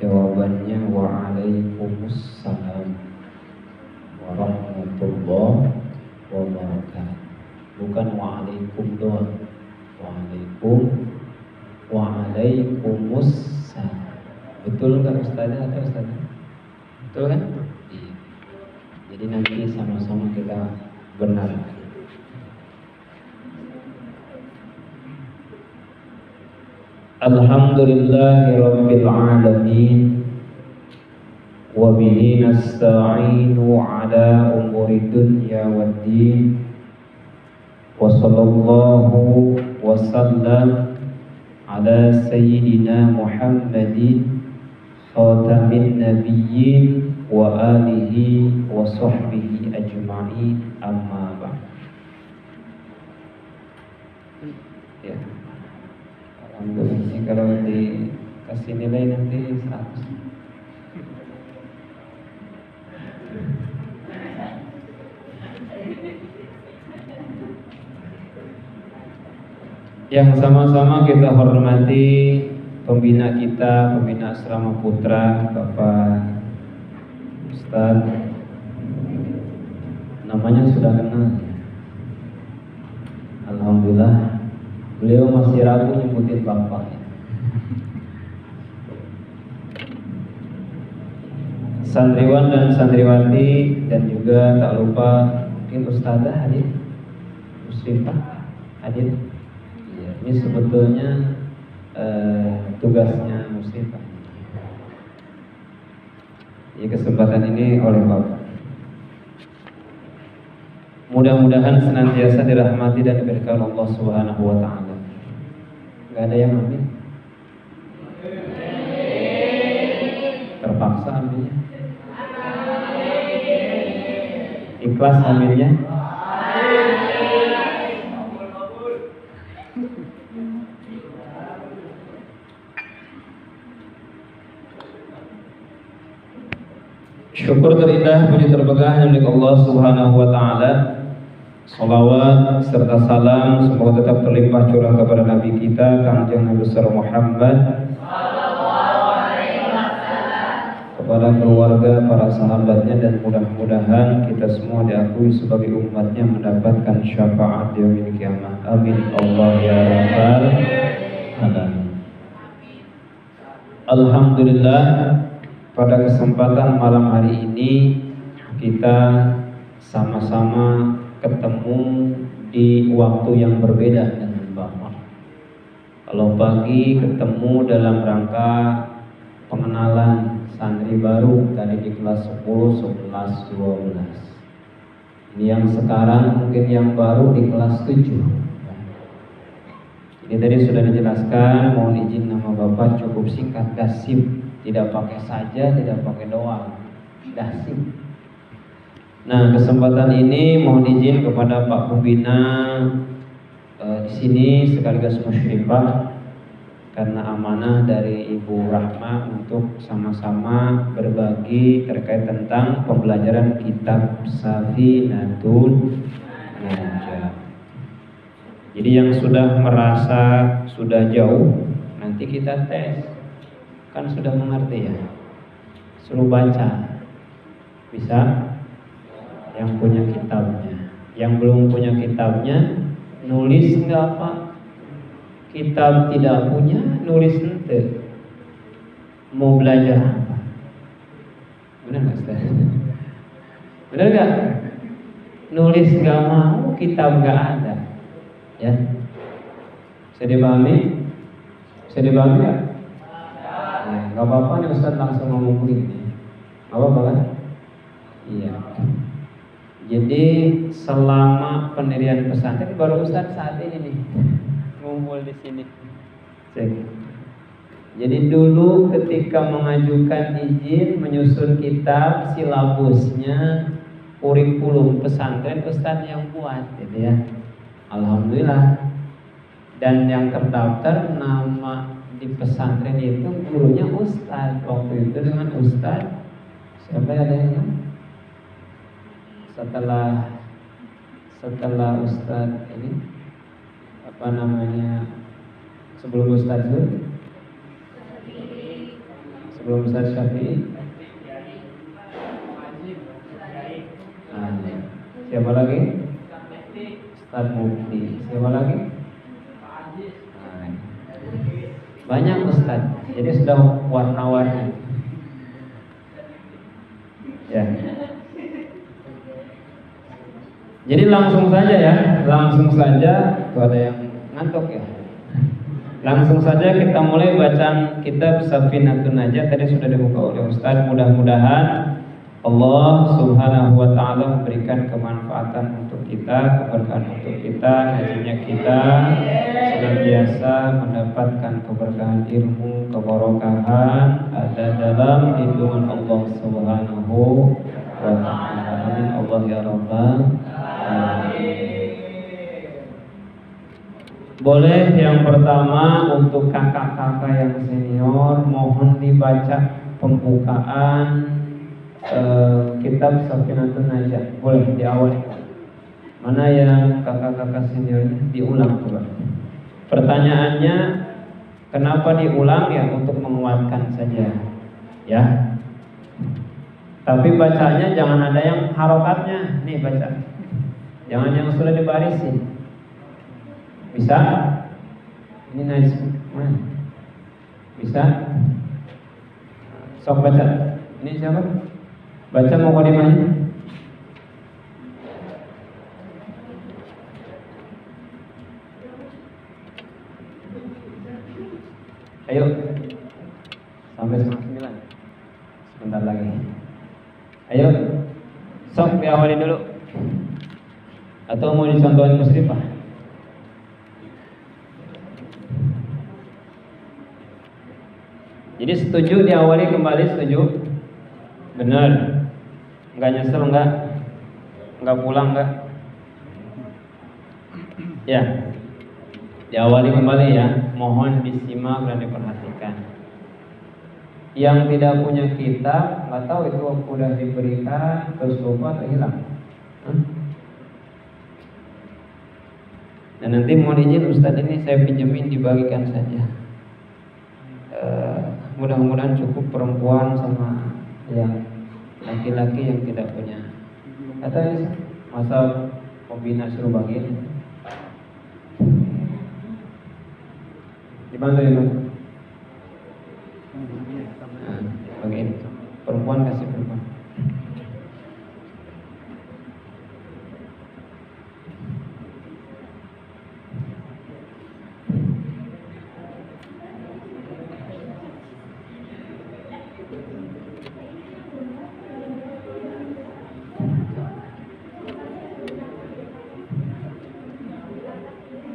Jawabannya waalaikumsalam warahmatullahi wabarakatuh. Bukan waalaikum doang. Waalaikumsalam. Betul nggak Ustazah atau Ustazah? Betul kan? Iya. Jadi nanti sama-sama kita benarkan. Alhamdulillahirabbil alamin. Wa bihi nasta'inu ala umuri dunya waddin. Wa sallallahu wa sallam ala sayyidina Muhammadin khatamin nabiyyin wa alihi wa sahbihi ajma'in, amma ba'd. Ya. Alhamdulillah, kalau dikasih nilai nanti 100. Yang sama-sama kita hormati pembina kita, pembina Asrama Putra, Bapak Ustaz. Namanya sudah kenal. Alhamdulillah. Beliau masih ragu nyebutin bapaknya. Santriwan dan santriwati, dan juga tak lupa mungkin Ustazah hadir, Muslimah hadir. Ya, ini sebetulnya tugasnya Muslimah. Di kesempatan ini oleh Bapak. Mudah-mudahan senantiasa dirahmati dan diberkahi Allah Subhanahu wa taala. Enggak ada yang amin? Terpaksa aminnya. Ikhlas aminnya. Syukur terindah, puji terbegah milik Allah Subhanahu wa taala. Salawat serta salam semoga tetap terlimpah curah kepada Nabi kita Kangjeng Nabi besar Muhammad sallallahu alaihi wasallam, kepada keluarga, para sahabatnya, dan mudah-mudahan kita semua diakui sebagai umatnya mendapatkan syafaat di yaumil kiamah. Amin Allah ya rabbal alamin. Alhamdulillah, pada kesempatan malam hari ini kita sama-sama ketemu di waktu yang berbeda dengan Bapak. Kalau pagi ketemu dalam rangka pengenalan santri baru tadi di kelas 10, 11, 12. Ini yang sekarang mungkin yang baru di kelas 7. Ini tadi sudah dijelaskan, mohon izin nama Bapak cukup singkat, Dasim. Tidak pakai saja, tidak pakai doang, Dasim. Nah, kesempatan ini mohon izin kepada Pak Pembina di sini sekaligus musyrifah, karena amanah dari Ibu Rahma untuk sama-sama berbagi terkait tentang pembelajaran kitab Safinatul Najah. Jadi yang sudah merasa sudah jauh, nanti kita tes. Kan sudah mengerti ya? Suruh baca. Bisa? Yang punya kitabnya. Yang belum punya kitabnya, nulis enggak apa? Kitab tidak punya, nulis ente. Mau belajar apa? Benar nggak Ustaz? Benar nggak? Nulis nggak mau, kitab nggak ada. Ya, bisa dipahami? Bisa dipahami nggak? Ya, nggak apa-apa nih Ustaz langsung ngomong begini. Nggak apa-apa kan? Iya. Jadi selama pendirian pesantren baru Ustaz saat ini nih ngumpul di sini. Cek. Jadi dulu ketika mengajukan izin menyusun kitab silabusnya, kurikulum pesantren Ustaz yang buat, gitu ya. Alhamdulillah. Dan yang terdaftar nama di pesantren itu gurunya Ustaz. Waktu itu dengan Ustaz siapa ada yang setelah Ustaz ini apa namanya sebelum Ustaz Zul Sebelum Ustaz Syafi'i. Siapa lagi? Ustaz Mufti. Siapa lagi? Banyak Ustaz. Jadi sudah warna-warni. Ya. Jadi langsung saja ya, langsung saja. Tuh ada yang ngantuk ya. Langsung saja kita mulai bacaan kitab Safinatun Najah. Tadi sudah dibuka oleh Ustaz. Mudah-mudahan Allah Subhanahu wa taala memberikan kemanfaatan untuk kita, keberkahan untuk kita, ngajinya kita senantiasa mendapatkan keberkahan ilmu, keberkahan ada dalam lindungan Allah Subhanahu wa taala. Amin Allah ya rabbal alamin. Boleh yang pertama untuk kakak-kakak yang senior, mohon dibaca pembukaan kitab Safinatun Najah. Boleh diawali. Mana yang kakak-kakak seniornya diulang coba. Pertanyaannya kenapa diulang ya untuk menguatkan saja. Ya. Tapi bacanya jangan ada yang harokatnya. Nih baca. Jangan yang sudah dibarisin. Bisa? Ini nice. Bisa? Sok baca. Ini siapa? Baca mukadimahnya. Ayo. Sampai 9. Sebentar lagi. Ayo. Sok diawali dulu. Atau mau dicontohin musyrifah? Jadi setuju diawali kembali, setuju? Benar. Enggak nyesel enggak? Enggak pulang enggak? Ya. Diawali kembali ya. Mohon disimak dan diperhatikan. Yang tidak punya kitab, enggak tahu itu udah diberikan terus lupa atau hilang. Dan nanti mohon izin Ustadz ini saya pinjemin dibagikan saja. Mudah-mudahan cukup perempuan sama yang laki-laki yang tidak punya. Katanya masa pembina suruh bagiin. Dibantu. Bagiin. Perempuan kasih perempuan.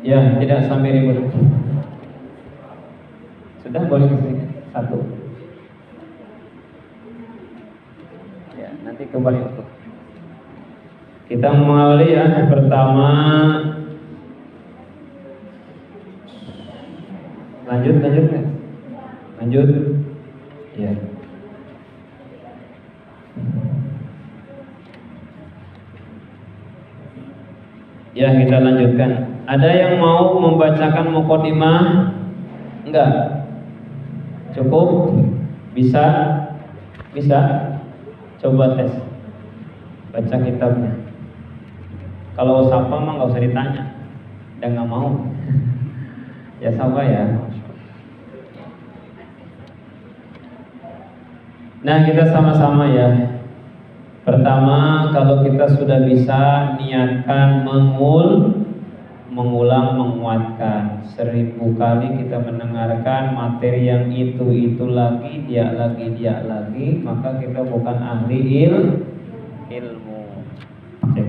Ya, tidak sampai ribut. Sudah boleh kesini satu. Ya, nanti kembali untuk kita mengawali ya. Pertama, lanjut nggak? Lanjut. Ya. Ya, kita lanjutkan. Ada yang mau membacakan mukadimah? Enggak? Cukup? Bisa? Bisa? Coba tes. Baca kitabnya. Kalau sapa mah nggak usah ditanya. Dan nggak mau. Ya sapa ya. Nah, kita sama-sama ya. Pertama, kalau kita sudah bisa niatkan mengulang, menguatkan. 1000 kali kita mendengarkan materi yang itu lagi, dia lagi, maka kita bukan ahli ilmu. Cek.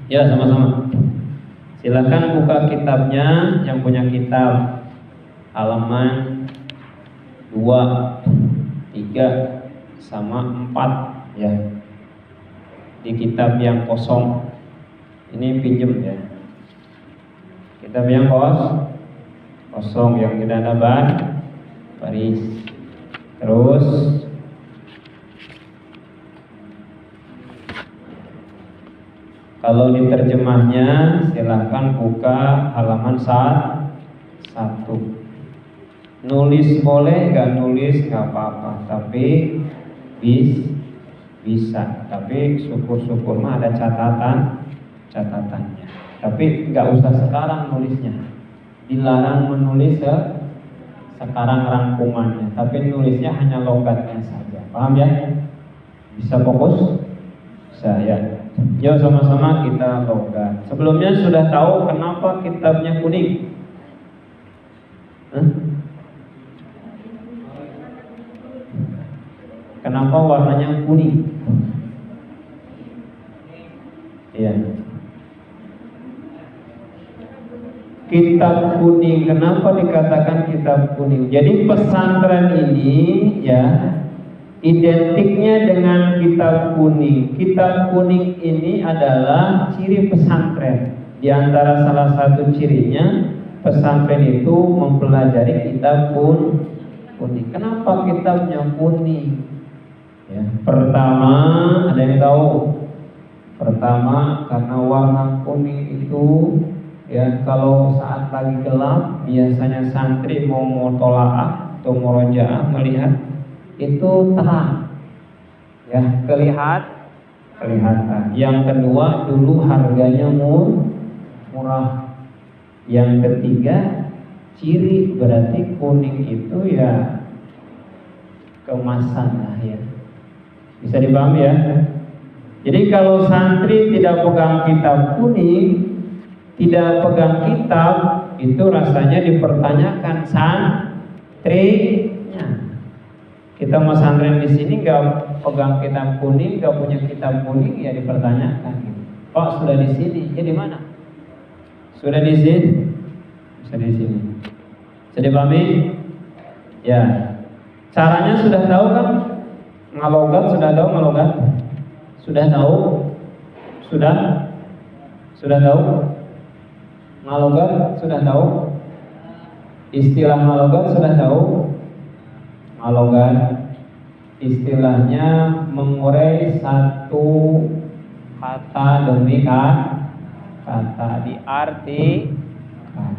Ya, sama-sama. Silakan buka kitabnya yang punya kitab. Halaman 2, 3 sama 4 ya. Di kitab yang kosong. Ini pinjem ya. Kitab yang kosong yang tidak ada baris. Terus kalau diterjemahnya silahkan buka halaman 1. Nulis boleh, nggak nulis nggak apa-apa, tapi bisa. Tapi syukur-syukur mah ada catatannya. Tapi nggak usah sekarang nulisnya. Dilarang menulis sekarang rangkumannya, tapi nulisnya hanya logatnya saja. Paham ya? Bisa fokus? Bisa ya. Yuk sama-sama kita logat. Sebelumnya sudah tahu kenapa kitabnya kuning? Kenapa warnanya kuning? Iya. Kitab kuning, kenapa dikatakan kitab kuning? Jadi pesantren ini ya identiknya dengan kitab kuning. Kitab kuning ini adalah ciri pesantren. Di antara salah satu cirinya pesantren itu mempelajari kitab kuning. Kenapa kitabnya kuning? Ya, pertama, ada yang tahu? Pertama, karena warna kuning itu ya kalau saat lagi gelap biasanya santri mau mutolaah atau murojaah melihat itu terang, ya kelihatan. Yang kedua, dulu harganya murah. Yang ketiga, ciri berarti kuning itu ya kemasan lah ya. Bisa dipahami ya? Jadi kalau santri tidak pegang kitab kuning, tidak pegang kitab, itu rasanya dipertanyakan santrinya. Kita mau santren di sini nggak pegang kitab kuning, nggak punya kitab kuning, ya dipertanyakan. Pak sudah di sini, ya di mana? Sudah di sini, bisa di sini. Bisa dipahami? Ya. Caranya sudah tahu kan? Ngalogat sudah tahu ngalogat? Sudah tahu? Sudah tahu? Ngalogat sudah tahu? Istilah ngalogat sudah tahu? Ngalogat istilahnya mengurai satu kata demi kata, diartikan,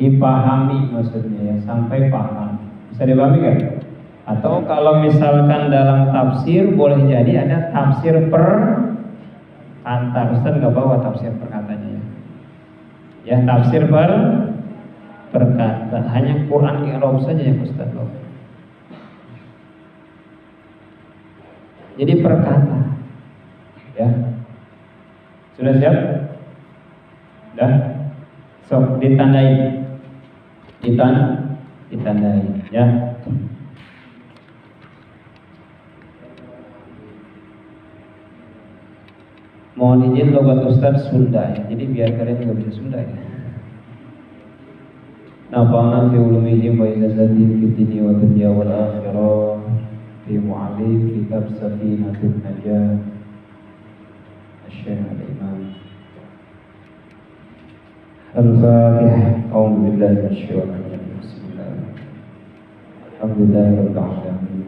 dipahami maksudnya ya, sampai paham. Bisa dipahami kan? Atau kalau misalkan dalam tafsir boleh jadi ada tafsir per kata. Ustaz nggak bawa tafsir per katanya ya. Ya tafsir per kata. Hanya Quran i'rab saja yang Ustaz bawa. Jadi per kata. Ya. Sudah siap? Sudah? Sok ditandai. Ditandai ya. Mohon izin logat Ustaz Sunda ya. Jadi biar kalian juga bisa Sunda ya. Nafa'na fi ulumihim wa izzatihim fid dunya wa dunya wal akhirah fi mu'alif kitab Safinatun Najah Asy-Syaikh Al-Imam Al-Fatihah. A'udzu billahi minasyaitonir rajim. Bismillahirrahmanirrahim. Alhamdulillahirabbil alamin.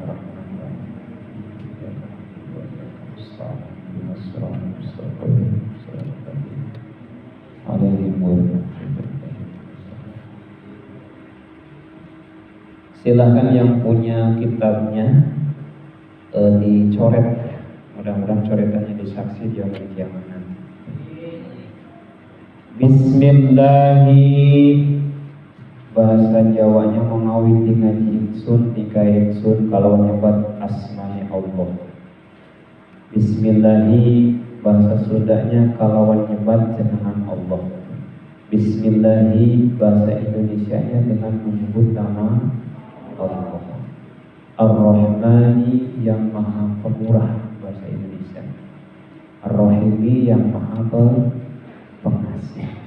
Silahkan yang punya kitabnya dicoret, mudah-mudahan coretannya disaksi di yaumul kiamah. Bismillahi, bahasa Jawanya mengawiti ngaji ingsun tika ingsun kalau nyebat asmani Allah. Bismillahi, bahasa Sundanya kalau nyebat jenengan Allah. Bismillahi, bahasa Indonesianya dengan menyebut nama Allah. Ar-Rahmani, yang maha pemurah bahasa Indonesia. Ar-Rahimi, yang maha pengasih.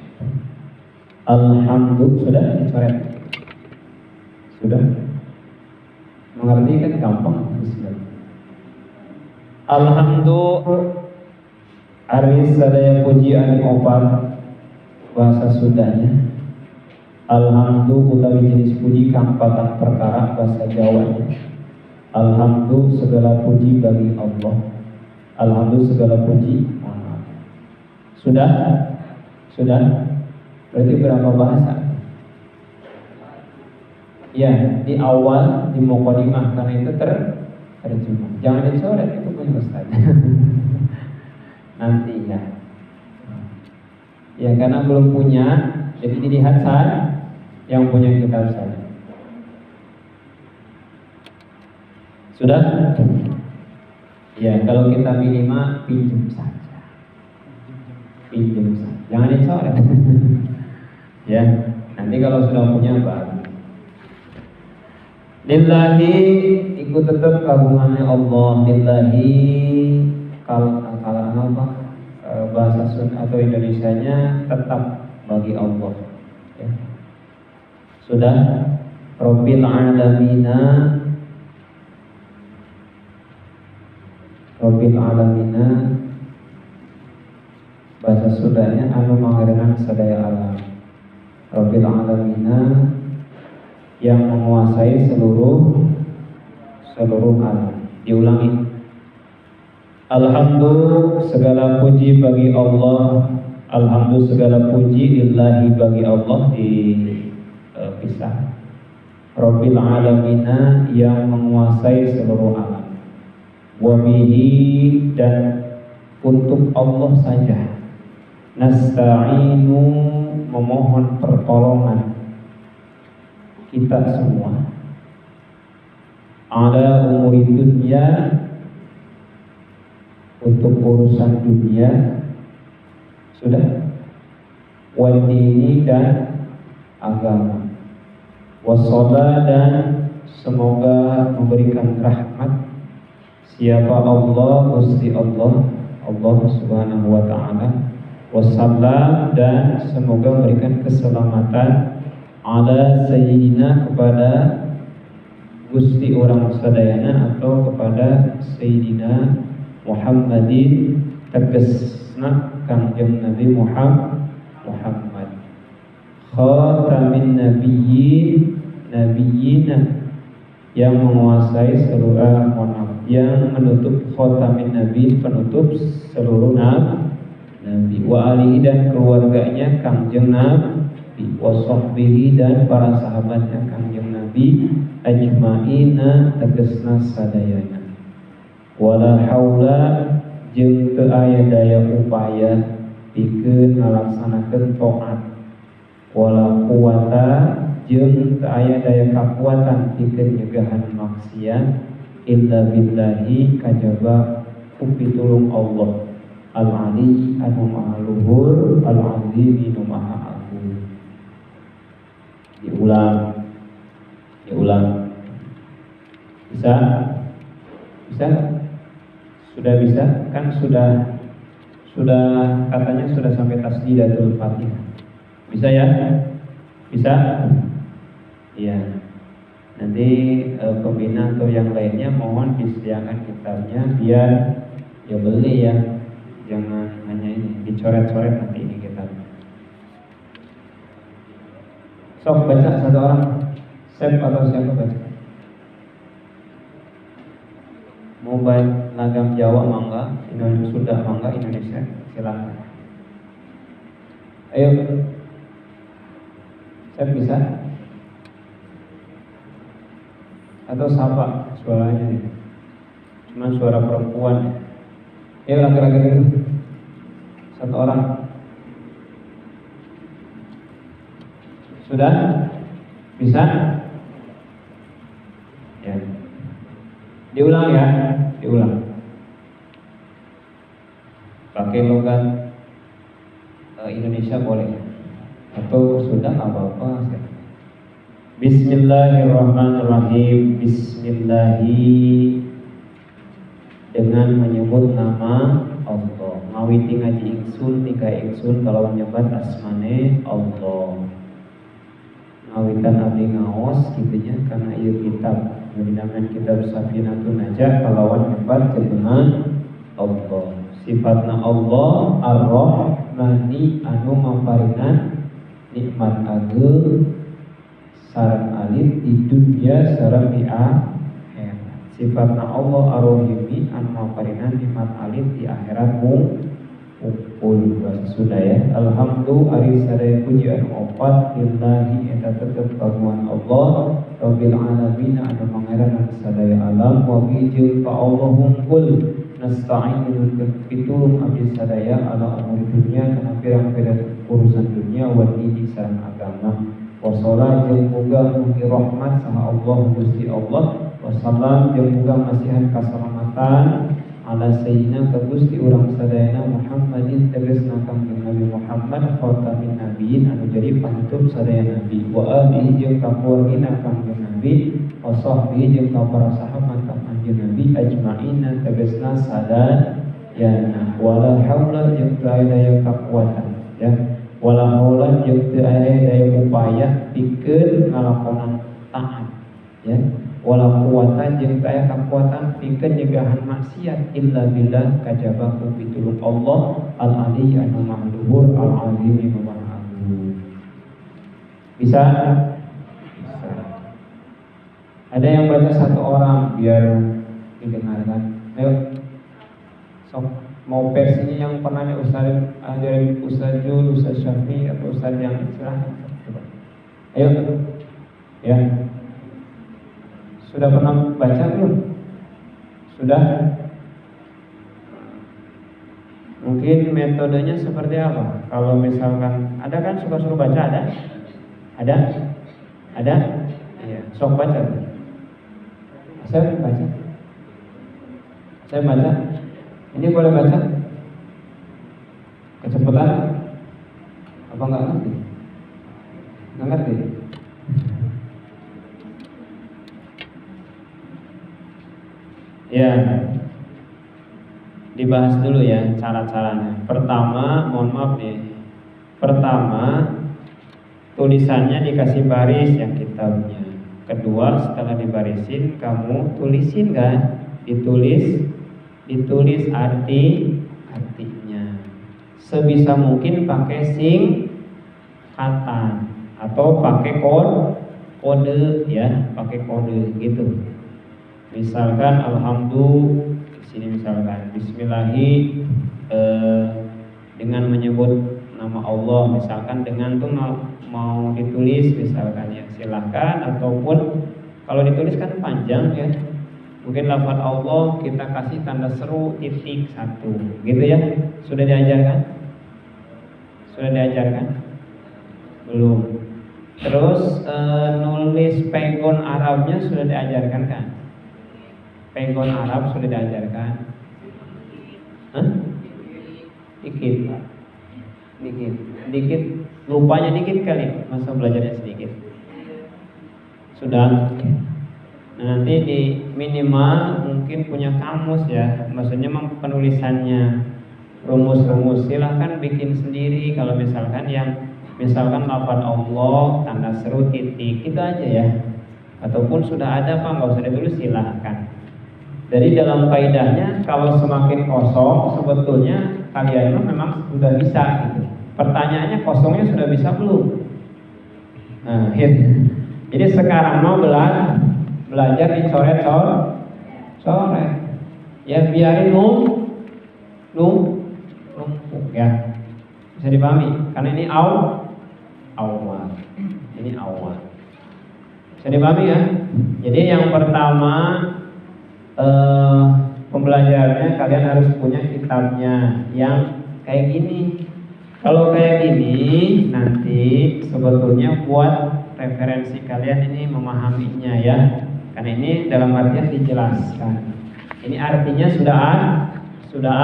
Alhamdulillah, sudah dicoret? Sudah? Mengerti kan gampang? Bismillah. Alhamdulillah, aris sadaya pujian opat bahasa Sundanya. Alhamdulillah utawi jenis puji kang patang perkara bahasa Jawanya. Alhamdulillah, segala puji bagi Allah. Alhamdulillah, segala puji. Sudah? Sudah? Berarti berapa bahasa? Ya, di awal di mukadimah karena itu terjemah. Jangan dicoret, itu punya Ustaz. Nanti ya. Ya karena belum punya, jadi dilihat saja yang punya kitab saja. Sudah? Ya, kalau kita pilih mah pinjam saja. Pinjam saja. Jangan dicoret. Ya, nanti kalau sudah punya baru. Lillahi ikut tetap kagungannya Allah. Lillahi kalau apa bahasa Sunda atau Indonesianya tetap bagi Allah. Ya. Sudah. Rabbil alamina. Rabbil alamina bahasa Sundanya anu mangarenan sadaya alam. Rabbil alamina yang menguasai seluruh alam. Diulangi. Alhamdulillah segala puji bagi Allah. Alhamdulillah segala puji lillahi bagi Allah dipisah. Rabbil alamina yang menguasai seluruh alam. Wabihi dan untuk Allah saja. Nasta'inu memohon pertolongan kita semua. Ala umuri dunia untuk urusan dunia sudah. Wadini dan agama. Wassalah dan semoga memberikan rahmat siapa Allah, Gusti Allah Subhanahu wa taala. Wassalam dan semoga memberikan keselamatan ala sayyidina kepada Gusti orang sadayana atau kepada Sayyidina Muhammadin tegasna Kangjeng Nabi Muhammad khatamin nabiyina yang menguasai seluruh yang menutup khatamin nabi penutup seluruh nabi wa alihi dan keluarganya Kangjeng Nabi wa sahbihi dan para sahabatnya Kangjeng Nabi ajma'ina tegasna sadayana. Wala haula jeung teu aya daya upaya pikeun ngalaksanakeun taat. Wala quwata jeung teu aya daya kakuatan pikeun nyegahan maksiat illa billahi kajaba ku pitulung Allah al-ali anu maha luhur al-azim anu maha agung. Diulang. Bisa? Sudah bisa? Kan sudah katanya sudah sampai tasdidatul Fatihah. Bisa ya? Bisa? Iya. Nanti pembina atau yang lainnya mohon disediakan kitabnya biar ya beli ya. Jangan hanya ini dicoret-coret nanti ini kitabnya. Sok baca satu orang. Sep atau siapa baca? Mau baca lagam Jawa mangga, Indonesia Sunda mangga, Indonesia silakan. Ayo, Sep bisa? Atau siapa suaranya nih? Cuma suara perempuan. Ayo laki-laki dulu. Satu orang. Sudah? Bisa? Ya. Diulang ya, diulang. Pakai logat Indonesia boleh, atau sudah apa-apa. Bismillahirrahmanirrahim. Bismillahi dengan menyebut nama Allah. Ngawiti ngaji ingsun nika ingsun kalau nyebat asmane Allah. Ngawitan abdi ngaos gitunya karena ieu kitab dinamakan kitab Safinatun Najah kalawan nyebat jenengan Allah. Sifatna Allah Ar-Rahmani anu mamparinan nikmat ageung sareng alit di dunia sareng di akhirat. Sifatna Allah Ar-Rahimi anu mamparinan nikmat alit di akhirat Ukul bahasa Sunda ya. Alhamdulillah ari sadaya puji anu opat lillahi eta tetep kagungan Allah rabbil alamin anu pangeran sadaya alam wa bijil ka Allah hungkul nasta'inu pitulung abdi sadaya ala umur dunia kana pirang-pirang urusan dunia wa dini sareng agama wa sholat jeung muga mugi rahmat saha Allah Gusti Allah wa salam jeung muga masihan kasalamatan ala sayyidina ka Gusti urang sadayana Muhammadin tegasna kangjeng Nabi Muhammad khatamin nabiyyin anu jadi panutup sadaya nabi wa alihi jeung ka keluargina kangjeng Nabi wa sahbihi jeung ka para sahabat kangjeng Nabi ajmaina tegasna sadayana wala haula jeung teu aya daya kakuatan ya wala haula jeung teu aya daya upaya pikeun ngalakonan taat ya wala quwata jeung aya kakuatan pikeun nyegahan maksiat illa billah kajaba ku pitulung Allah al-ali anu maha luhur al-azim anu maha agung. Bisa? Bisa. Ada yang baca satu orang biar didengarkan. Ayo. Sok mau versinya yang pernah Ustaz ajarin Ustaz Jul, Ustaz Syafi atau Ustaz yang silahkan. Coba. Ayo. Ya. Sudah pernah baca belum? Sudah? Mungkin metodenya seperti apa? Kalau misalkan ada kan suka-suka baca ada? Ada? Ada? Iya, sok baca. Saya baca. Saya baca. Ini boleh baca? Kecepatan? Apa enggak ngerti? Enggak ngerti? Ya, dibahas dulu ya cara-caranya. Pertama, mohon maaf nih. Pertama, tulisannya dikasih baris yang kitabnya. Kedua, setelah dibarisin, kamu tulisin kan? Ditulis artinya. Sebisa mungkin pakai singkatan atau pakai kode ya, pakai kode gitu. Misalkan alhamdulillah di sini misalkan bismillahi dengan menyebut nama Allah, misalkan dengan tuh mau ditulis misalkan ya silahkan, ataupun kalau ditulis kan panjang ya, mungkin lafaz Allah kita kasih tanda seru titik satu gitu ya. Sudah diajarkan? Sudah diajarkan? Belum. Terus nulis pegon Arabnya sudah diajarkan kan? Pegon Arab sudah diajarkan? Hah? Dikit. Lupanya dikit kali, masa belajarnya sedikit. Sudah. Nah, nanti di minimal mungkin punya kamus ya, maksudnya penulisannya, rumus-rumus silahkan bikin sendiri. Kalau misalkan lafaz Allah tanda seru titik itu aja ya, ataupun sudah ada Pak nggak usah ditulis silahkan. Jadi dalam kaidahnya kalau semakin kosong sebetulnya kalian memang sudah bisa gitu. Pertanyaannya kosongnya sudah bisa belum? Nah, jadi sekarang mau belajar dicoret ya, biarin numpuk ya. Bisa dipahami? Karena ini awal. Ini awal. Bisa dipahami ya? Jadi yang pertama pembelajarannya kalian harus punya kitabnya yang kayak gini. Kalau kayak gini nanti sebetulnya buat referensi kalian ini memahaminya ya. Karena ini dalam artian dijelaskan. Ini artinya sudah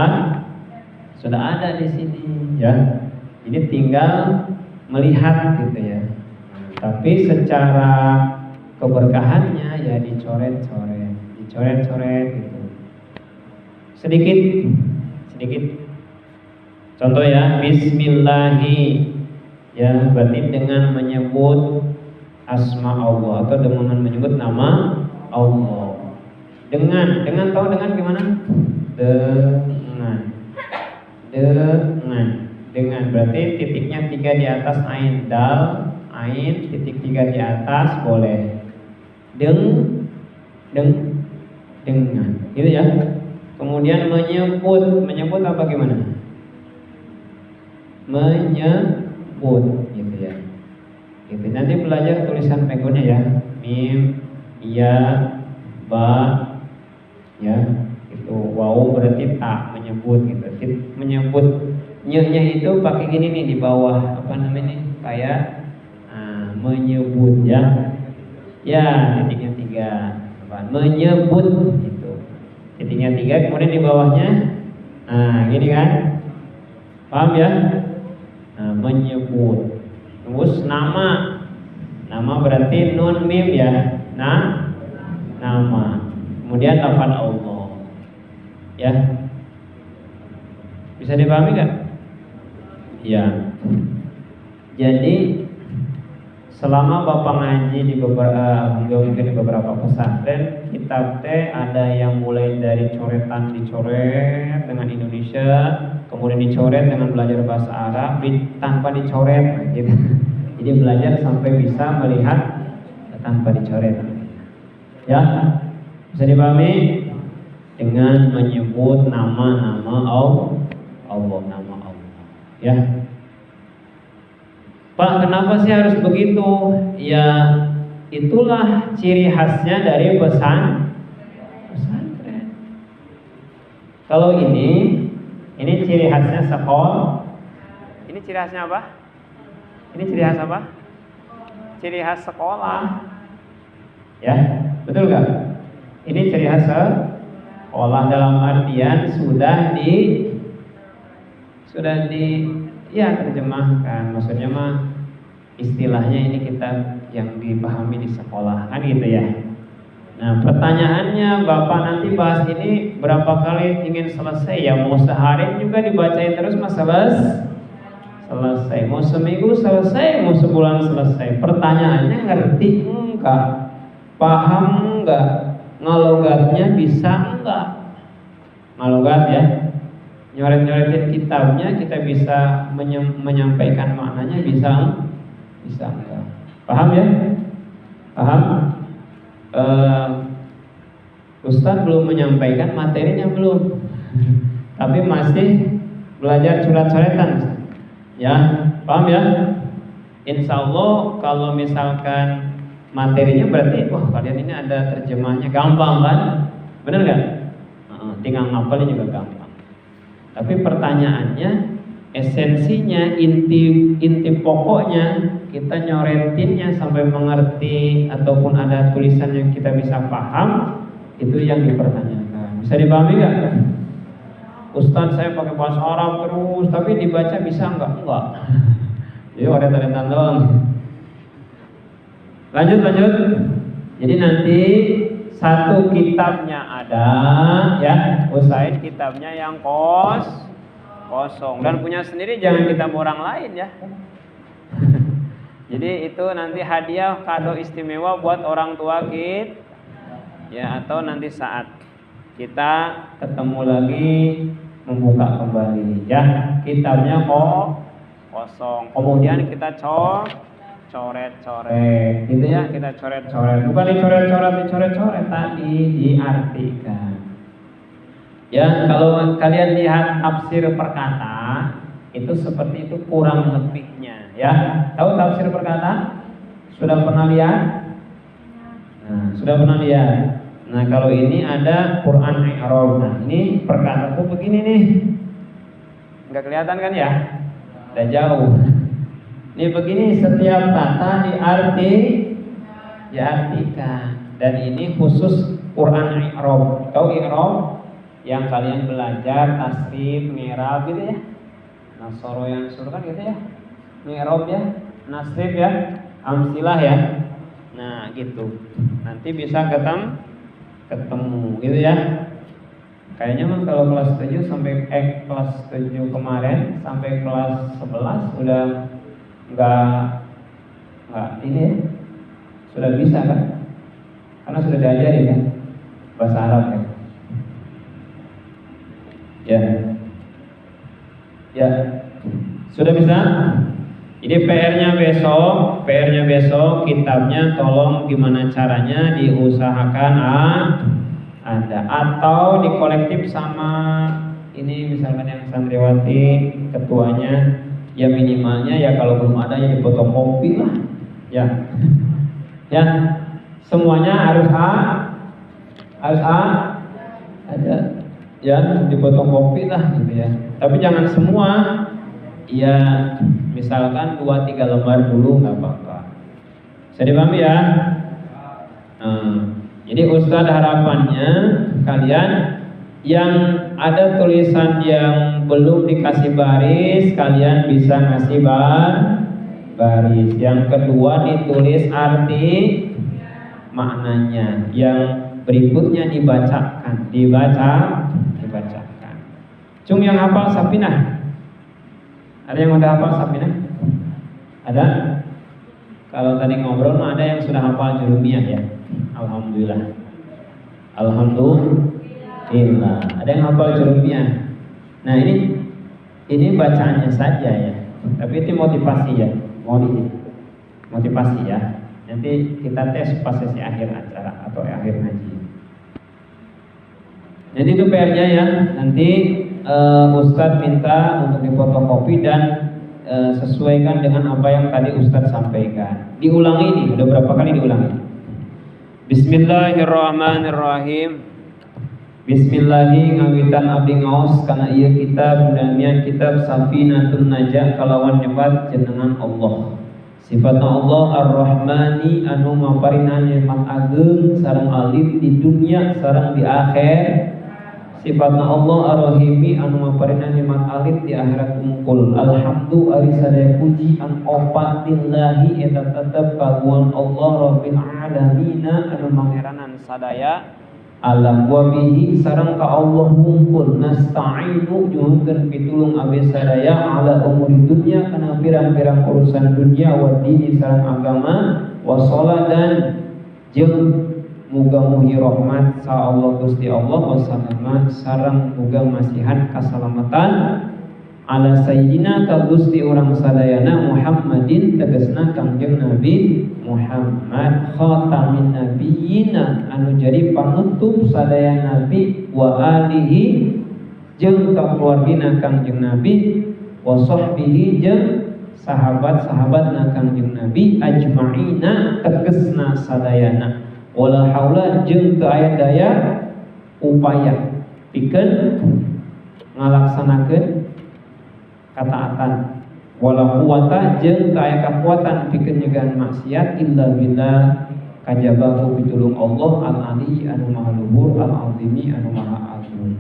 ada di sini ya. Jadi tinggal melihat gitu ya. Tapi secara keberkahannya ya dicoret-coret gitu. Sedikit. Contoh ya, bismillahi ya, berarti dengan menyebut asma Allah atau dengan menyebut nama Allah. Dengan tahu dengan gimana? Dengan berarti titiknya 3 di atas ain, dal, ain, titik 3 di atas boleh. Dengan gitu ya. Kemudian menyebut apa gimana? menyebut gitu ya. Gitu. Nanti belajar tulisan pegonya ya. Mim, ya, ba, ya. Itu waw berarti tak menyebut gitu. Menyebut nya itu pakai gini nih di bawah apa namanya? Kayak menyebut ya. Ya, titiknya 3. Menyebut gitu. Titiknya 3 kemudian di bawahnya gini kan. Paham ya? Menyebut. Terus nama berarti nun mim ya. Nama. Kemudian lafaz Allah. Ya. Bisa dipahami kan? Ya. Jadi selama Bapak ngaji di beberapa pesantren, kitab teh ada yang mulai dari coretan dicoret dengan Indonesia, kemudian dicoret dengan belajar bahasa Arab, tanpa dicoret gitu. Jadi belajar sampai bisa melihat tanpa dicoret. Ya, bisa dipahami dengan menyebut nama-nama Allah, nama Allah. Ya. Pak, kenapa sih harus begitu? Ya, itulah ciri khasnya dari pesantren. Kalau ini ciri khasnya sekolah. Ini ciri khasnya apa? Ini ciri khas apa? Ciri khas sekolah. Ya, betul nggak? Ini ciri khas sekolah dalam artian sudah di terjemahkan. Maksudnya mah istilahnya ini kita yang dipahami di sekolah kan gitu ya. Nah pertanyaannya Bapak nanti bahas ini berapa kali ingin selesai ya? Mau sehari juga dibacain terus mas selesai, mau seminggu selesai, mau sebulan selesai. Pertanyaannya ngerti enggak? Paham enggak? Ngalogatnya bisa enggak? Ngalogat ya, nyoret-nyoretin kitabnya kita bisa menyampaikan maknanya bisa enggak? Paham ya? Paham? Ustadz belum menyampaikan materinya belum, tapi masih belajar coret-coretan. Ya, paham ya? Insya Allah kalau misalkan materinya berarti kalian ini ada terjemahnya, gampang kan? Bener gak? Tinggal ngapalin juga gampang. Tapi pertanyaannya, esensinya, inti pokoknya kita nyoretinnya sampai mengerti ataupun ada tulisan yang kita bisa paham, itu yang dipertanyakan. Bisa dipahami gak? Ustadz saya pakai bahasa Arab terus, tapi dibaca bisa enggak? Enggak. Jadi oret-oretan doang. Lanjut. Jadi nanti satu kitabnya ada, ya. Usahain kitabnya yang kosong dan punya sendiri, jangan kitab orang lain ya. Jadi itu nanti hadiah kado istimewa buat orang tua kita, ya, atau nanti saat kita ketemu lagi membuka kembali ya, kitabnya kosong, kemudian kita coret-coret gitu ya, kita coret-coret, bukan dicoret-coret tadi diartikan ya. Kalau kalian lihat tafsir perkata itu seperti itu kurang lebihnya ya. Tahu tafsir perkata? Sudah pernah lihat? Sudah pernah lihat. Nah kalau ini ada Quran i'rab. Nah ini perkataan tuh begini nih, nggak kelihatan kan ya? Udah jauh. Ini begini, setiap kata diartikan. Dan ini khusus Quran i'rab. Tahu i'rab? Yang kalian belajar tasrif, mi'rab gitu ya. Nasoro yang suruh kan gitu ya. Mi'rab ya, nasrif ya, amsilah ya. Nah gitu. Nanti bisa ketemu gitu ya. Kayaknya mah kalau kelas 7 sampai kelas 7 kemarin sampai kelas 11 udah enggak ini ya. Sudah bisa kan? Karena sudah diajari kan bahasa Arab kan. Ya. Sudah bisa? Jadi PR-nya besok kitabnya tolong gimana caranya diusahakan ada, atau dikolektif sama ini misalkan yang santriwati ketuanya Ya minimalnya ya kalau belum ada ya difotokopi lah. Ya. Ya. Semuanya harus ada. Ya, difotokopi lah gitu ya. Tapi jangan semua. Ya, misalkan 2-3 lembar dulu nggak apa-apa. Bisa dipahami ya? Jadi Ustadz harapannya kalian yang ada tulisan yang belum dikasih baris, kalian bisa ngasih baris. Yang kedua ditulis arti maknanya. Yang berikutnya dibacakan. Cung yang hafal Sapinah? Ada yang udah hafal Sapinah? Ada? Kalau tadi ngobrol ada yang sudah hafal Jurumiyah ya. Alhamdulillah. Ada yang hafal Jurumiyah. Nah ini bacaannya saja ya. Tapi itu motivasi ya. Motivasi ya. Nanti kita tes pas sesi akhir acara atau akhir ngaji. Jadi itu PR-nya ya. Nanti Ustadz minta untuk difotokopi dan sesuaikan dengan apa yang tadi Ustadz sampaikan. Diulangi ini, udah berapa kali diulangi? Bismillahirrahmanirrahim. Bismillahi ngawitan abdi ngaos kana ieu kitab damian kitab Safinatun Najah kalawan nyebat jenengan Allah. Sifatna Allah Ar-Rahmani anu maparingan nikmat ageung sareng alif di dunia sareng di akhir. Sifatna Allah Ar-Rahimi anu maparingan nikmat alif di akhirat mungkul. Alhamdu ari sadaya puji an opatillahi eta tetep kagungan Allah Rabbil alamin anu mangeranan sadaya alam wa bihi sareng ka Allah mungkul nasta'inu nyuhunkeun pitulung abdi sadaya ala umuri dunya kana pirang-pirang urusan dunia wa dini sareng agama wa shalat dan jeung muga-mugi rahmat sa Allah Gusti Allah wassalamat sareng muga masihan kasalamatan ala sayyidina ka Gusti urang sadayana Muhammadin tegasna Kangjeng Nabi Muhammad khatamin nabiyina anu jadi panutup sadaya nabi wa alihi jeung ka keluargina Kangjeng Nabi wa sahbihi jeung sahabat-sahabatna Kangjeng Nabi ajma'ina tegasna sadayana wala haula jeung teu aya daya upaya pikeun ngalaksanakeun kataatan wala quwata jeung teu aya kakuatan pikeun nyegaan maksiat illa billah kajabahu pitulung Allah al-ali anu maha luhur al-azimi anu maha agung.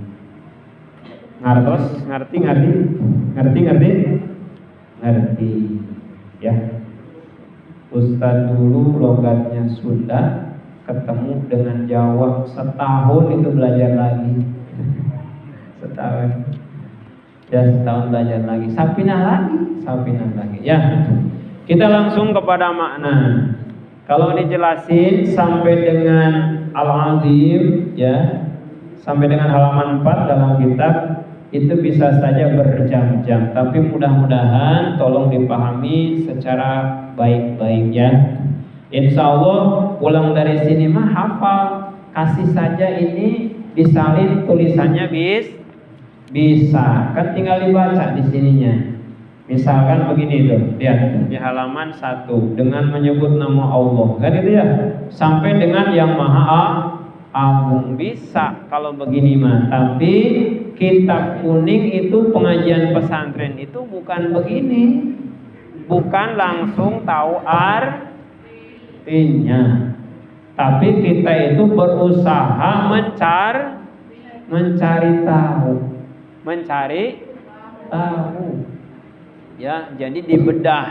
Ngerti ya. Ustaz dulu logatnya Sunda ketemu dengan Jawa setahun itu belajar lagi. Setahun belajar lagi. Sapinah lagi. Ya. Kita langsung kepada makna. Kalau dijelasin sampai dengan Al-Azim ya, sampai dengan halaman 4 dalam kitab itu bisa saja berjam-jam, tapi mudah-mudahan tolong dipahami secara baik-baik ya. Insya Allah pulang dari sini mah hafal, kasih saja ini disalin tulisannya bisa, kan tinggal dibaca di sininya. Misalkan begini tuh, lihat di halaman 1 dengan menyebut nama Allah, kan itu ya, sampai dengan yang Maha Agung bisa kalau begini mah. Tapi kitab kuning itu pengajian pesantren itu bukan begini, bukan langsung tahu artinya, tapi kita itu berusaha mencari tahu ya. Jadi dibedah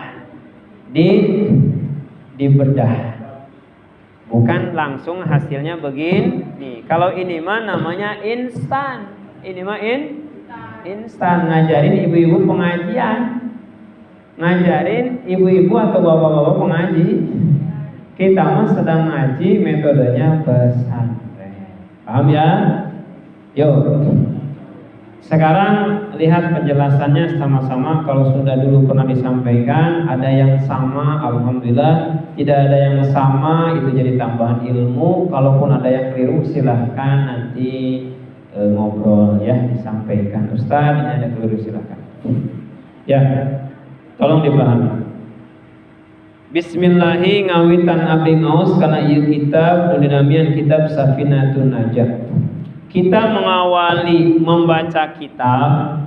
bukan langsung hasilnya begini. Kalau ini mah namanya instan, instan ngajarin ibu-ibu pengajian, ngajarin ibu-ibu atau bapak-bapak pengaji. Kita mah sedang ngaji metodenya pesantren. Paham ya? Yuk. Sekarang lihat penjelasannya sama-sama. Kalau sudah dulu pernah disampaikan, ada yang sama, alhamdulillah. Tidak ada yang sama, itu jadi tambahan ilmu. Kalaupun ada yang keliru, silahkan nanti ngobrol ya, disampaikan. Ustaz, ini ada keliru, silahkan. Ya. Tolong dipahami. Bismillahi ngawitan abdi ngaos kana ieu kitab nu dinamian kitab Safinatun Najah. Kita mengawali membaca kitab,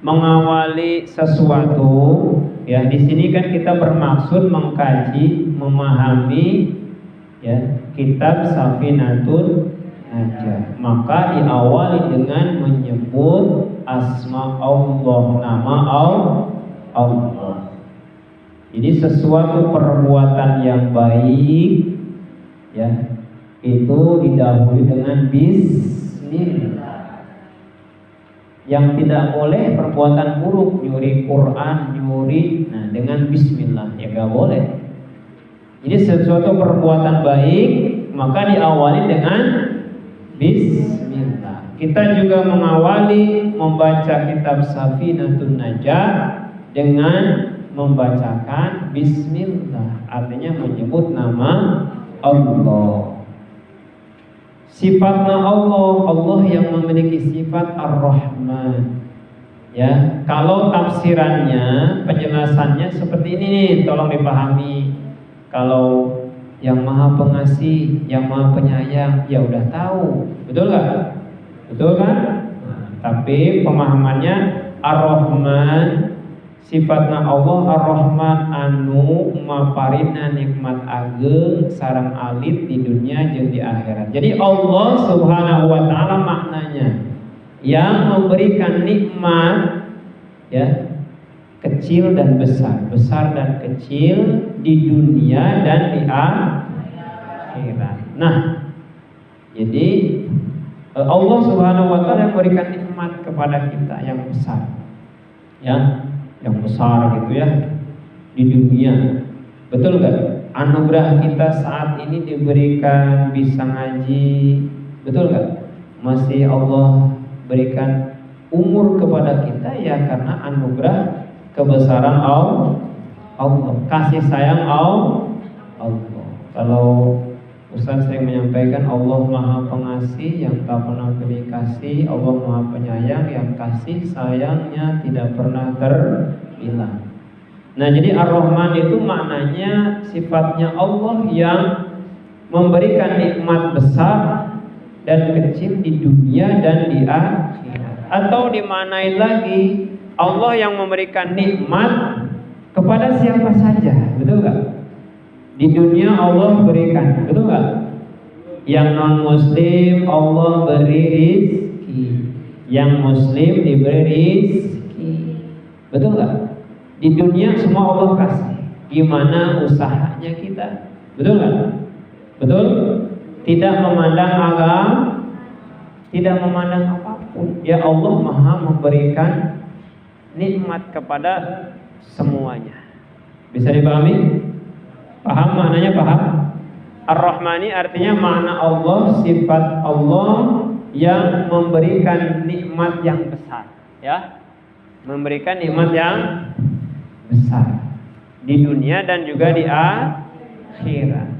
mengawali sesuatu, ya di sini kan kita bermaksud mengkaji, memahami ya kitab Safinatun Najah. Maka diawali dengan menyebut asma Allah, nama Allah. Jadi sesuatu perbuatan yang baik ya itu didahului dengan bismillah. Yang tidak boleh perbuatan buruk, nyuri Quran, nah dengan bismillah ya gak boleh. Jadi sesuatu perbuatan baik maka diawali dengan bismillah. Kita juga mengawali membaca kitab Safinatun Najah dengan membacakan bismillah, artinya menyebut nama Allah. Sifatnya Allah yang memiliki sifat Ar-Rahman. Ya, kalau tafsirannya, penjelasannya seperti ini nih, tolong dipahami. Kalau yang Maha Pengasih, yang Maha Penyayang, ya udah tahu, betul nggak? Betul kan? Nah, tapi pemahamannya Ar-Rahman, sifatna Allah Ar-Rahman anu maparina nikmat ageng sareng alit di dunia jeung di akhirat. Jadi Allah Subhanahu wa taala maknanya yang memberikan nikmat ya kecil dan besar, besar dan kecil di dunia dan di akhirat. Nah, jadi Allah Subhanahu wa taala yang memberikan nikmat kepada kita yang besar. Ya, yang besar gitu ya di dunia. Betul gak? Anugerah kita saat ini diberikan bisa ngaji, betul gak? Masih Allah berikan umur kepada kita ya karena anugerah kebesaran Allah, kasih sayang Allah. Kalau Ustaz sering menyampaikan Allah Maha Pengasih yang tak pernah beri kasih, Allah Maha Penyayang yang kasih sayangnya tidak pernah terhilang. Nah, jadi Ar-Rahman itu maknanya sifatnya Allah yang memberikan nikmat besar dan kecil di dunia dan di akhirat. Atau dimaknai lagi Allah yang memberikan nikmat kepada siapa saja, betul gak? Di dunia Allah berikan, betul nggak? Yang non Muslim Allah beri rizki, yang Muslim diberi rizki, betul nggak? Di dunia semua Allah kasih. Gimana usahanya kita, betul nggak? Betul? Tidak memandang agama, tidak memandang apapun. Ya Allah Maha memberikan nikmat kepada semuanya. Bisa dipahami? Paham maknanya? Paham? Ar-Rahmani artinya makna Allah, sifat Allah yang memberikan nikmat yang besar, ya, memberikan nikmat yang besar di dunia dan juga di akhirat.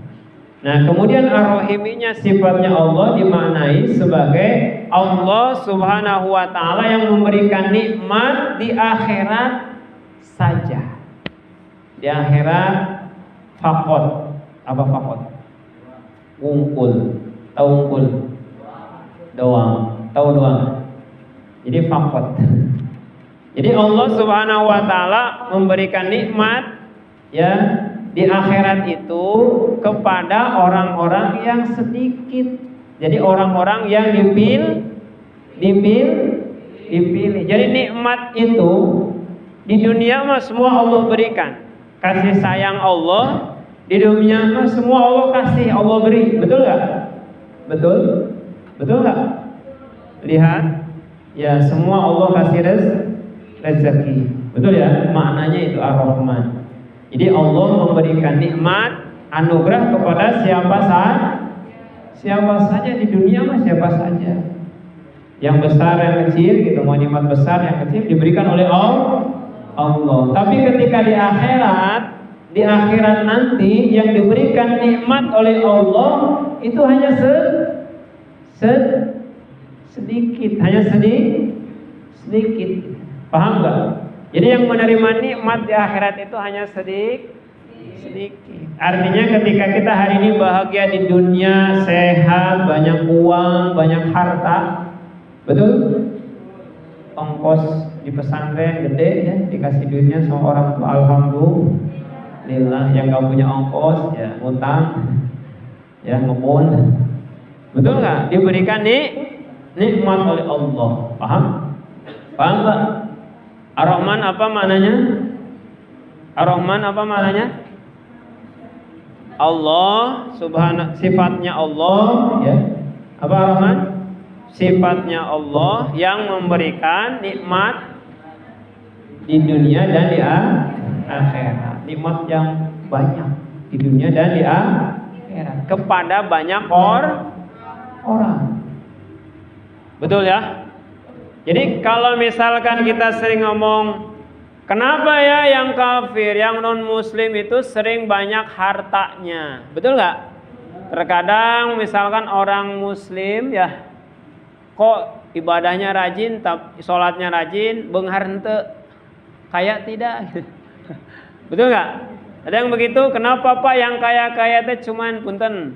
Nah, kemudian Ar-Rahiminya sifatnya Allah dimaknai sebagai Allah Subhanahu wa taala yang memberikan nikmat di akhirat saja. Di akhirat fakot. Apa fakot? Ungkul. Tahu ungkul? Doang. Tahu doang. Jadi fakot. Jadi Allah Subhanahu wa taala memberikan nikmat ya di akhirat itu kepada orang-orang yang sedikit. Jadi orang-orang yang dipilih. Jadi nikmat itu di dunia mah semua Allah berikan. Kasih sayang Allah di dunia mah semua Allah kasih, Allah beri, betul nggak? Betul, betul nggak? Lihat, ya semua Allah kasih rezeki, betul ya? Maknanya itu Ar-Rahman. Jadi Allah memberikan nikmat, anugerah kepada siapa saja di dunia mah siapa saja. Yang besar, yang kecil, gitu. Mau nikmat besar, yang kecil diberikan oleh Allah. Tapi ketika di akhirat nanti yang diberikan nikmat oleh Allah itu hanya sedikit, hanya sedikit. Paham nggak? Jadi yang menerima nikmat di akhirat itu hanya sedikit. Artinya ketika kita hari ini bahagia di dunia, sehat, banyak uang, banyak harta, betul? Ongkos di pesantren gede ya, dikasih duitnya sama orang tua, alhamdulillah. Yang gak punya ongkos ya ngutang, ya ngebon, betul nggak? Diberikan nikmat oleh Allah, paham? Paham nggak? Ar-Rahman apa maknanya? Ar-Rahman apa maknanya? Allah subhanahu, sifatnya Allah ya. Apa Ar-Rahman? Sifatnya Allah yang memberikan nikmat di dunia dan di akhirat. Nikmat yang banyak di dunia dan di akhirat kepada banyak orang. Betul ya? Jadi kalau misalkan kita sering ngomong, kenapa ya yang kafir, yang non muslim itu sering banyak hartanya, betul nggak? Terkadang misalkan orang muslim ya, kok ibadahnya rajin, tapi sholatnya rajin, beunghar henteu, kayak tidak, betul nggak? Ada yang begitu. Kenapa Pak yang kaya itu cuman punten,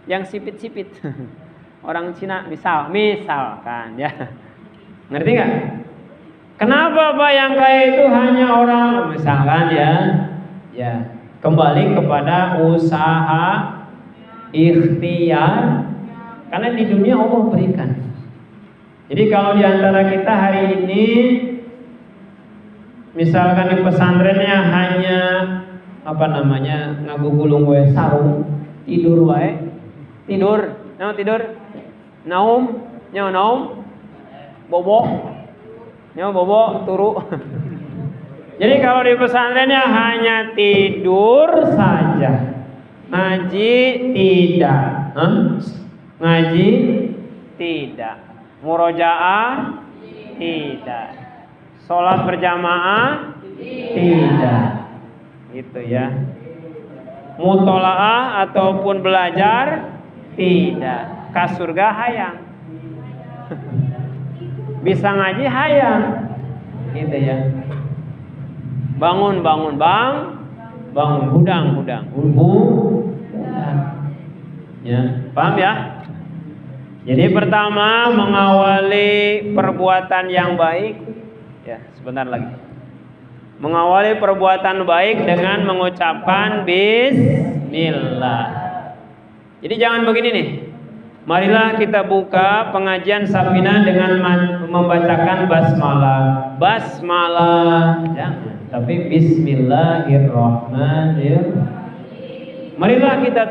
yang sipit-sipit, orang Cina misalkan ya, ngerti nggak? Kenapa Pak yang kaya itu hanya orang misalkan ya kembali kepada usaha ikhtiar, karena di dunia Allah berikan. Jadi kalau di antara kita hari ini misalkan di pesantrennya hanya ngagugulung wae sarung, tidur naum bobo turu. Jadi kalau di pesantrennya hanya tidur saja, ngaji tidak, murojaah tidak, sholat berjamaah tidak, gitu ya. Mutolaah ataupun belajar tidak. Ka surga hayang. Bisa ngaji hayang, gitu ya. Bangun hudang. Ya, paham ya? Jadi pertama mengawali perbuatan yang baik. Ya, sebentar lagi. Mengawali perbuatan baik dengan mengucapkan bismillah. Jadi jangan begini nih. Marilah kita buka pengajian Safinah dengan membacakan basmalah, jangan, tapi bismillahirrahmanirrahim. Marilah kita